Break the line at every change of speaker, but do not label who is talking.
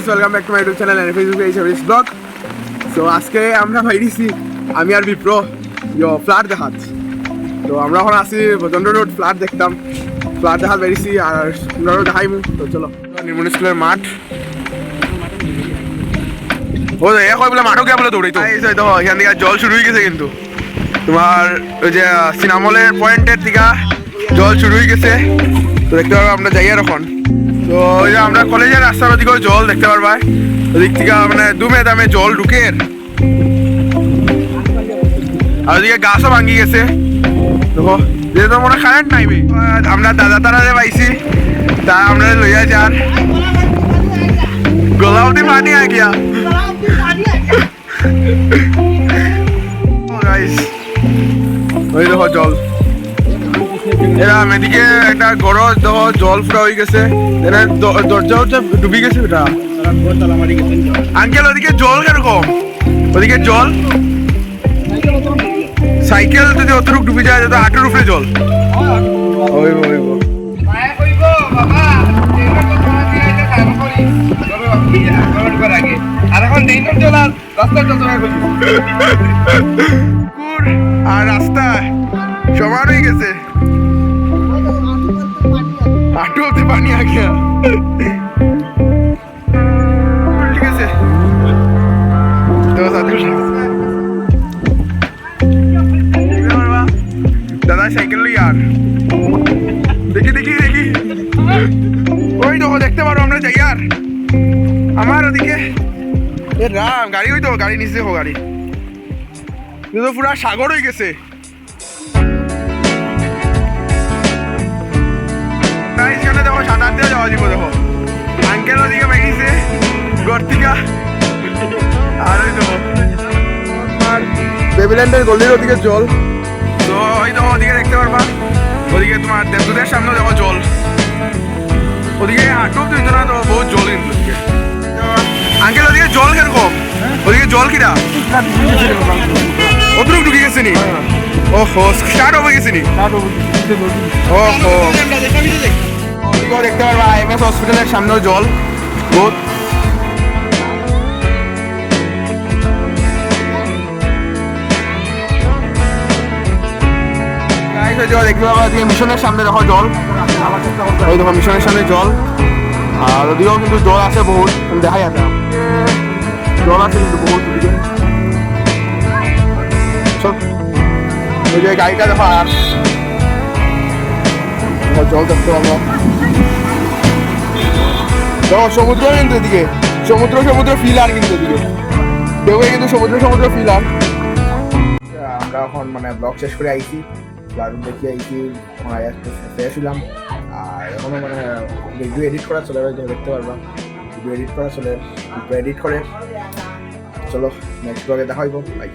Welcome back to my YouTube channel and Facebook page service blog. So আজকে আমরা বাইরেছি আমি আর বিপ্র flat দেখাত। তো আমরা এখন আসি বজন্ড রোড ফ্ল্যাট দেখতাম, ফ্ল্যাট দেখাত বাইরেছি আর আমরা দেখাইমু। তো চলো নির্মল স্কুলের মাঠ ও এক হয় বলে মাঠও গিয়ে বলে দৌড়াইতো। দেখো এখান থেকে জল শুরু হয়ে গেছে, কিন্তু তোমার ওই যে সিনামলের পয়েন্টের দিকে জল শুরু হয়ে গেছে। তো দেখতে পারবো আমরা যাই আর এখন। তো ওই যে আমরা কলেজের রাস্তার ওদিকেও জল দেখতে পারবা, ওদিক থেকে মানে দুমে দামে জল ঢুকে আর ওদিকে গাছও ভাঙি গেছে। দেখো যেহেতু মনে কারেন্ট নাইবে, আমরা দাদা তারা পাইছি তা আমরা লইয়া যার গোলাউদি পানি আ গিয়া। ওই দেখো জল এরকম, এদিকে একটা গরজ দেখো জল পুরা হয়ে গেছে, দরজা ডুবি গেছে। এটা আঙ্কেল ওদিকে জল কিরকম? ওদিকে জল সাইকেল যদি অতটুক ডুবি যায় তো হাঁটুর উপরে জল। আর রাস্তা সমান হয়ে গেছে, হাঁটু অব্দি পানি আগে। ঠিক আছে দাদা সাইকেল লই আর দেখি দেখি দেখি ওই দেখো দেখতে পারো আমরা যাই আর আমার ওদিকে রাম গাড়ি ওই তো গাড়ি নিচে দেখো, গাড়ি তো পুরা সাগর হয়ে গেছে। এখানে দেখো সাঁতার দিয়ে যাওয়া যাবো। দেখো আঙ্কেল ওদিকে বেরিয়েছে গর্তিকা, আর ওই দেখো তোমার বেবিল্যান্ডের গলির ওদিকে জল। তো ওই দেখো ওদিকে দেখতে পারবা, ওদিকে তোমার দেবদূতের সামনে দেখো জল, ওদিকে হাঁটু কিন্তু না তো বহুত জল কিন্তু ওদিকে। আঙ্কেল ওদিকে জল কিরকম? ওদিকে জল কিরা অতটুক ঢুকে গেছে নি? ওহো স্টার্ট হয়ে গেছে নি? ওহো দেখতে পারবা IMS হসপিটালের সামনেও জল বহুত। দেখতে পাবা মিশনের সামনে দেখো জল, ওই দেখো মিশনের সামনে জল, আর ওদিকেও কিন্তু জল আছে বহুত, দেখা যাচ্ছে জল আছে কিন্তু বহুত ওদিকে। ওই যে গাড়িটা দেখো আর জল দেখতে পাবো। দেখো সমুদ্র কিন্তু এদিকে, সমুদ্র ফিল আর কিন্তু এদিকে দেখো কিন্তু সমুদ্র ফিল আর। আমরা এখন মানে ব্লগ শেষ করে আইছি, দারুণ দেখি আইছি, ফ্রেশ হলাম। আর এখনো মানে ভিডিও এডিট করা চলে, দেখতে পারবা ভিডিও এডিট করা চলে, এডিট করে। চলো নেক্সট ব্লগে দেখা হইব, বাই।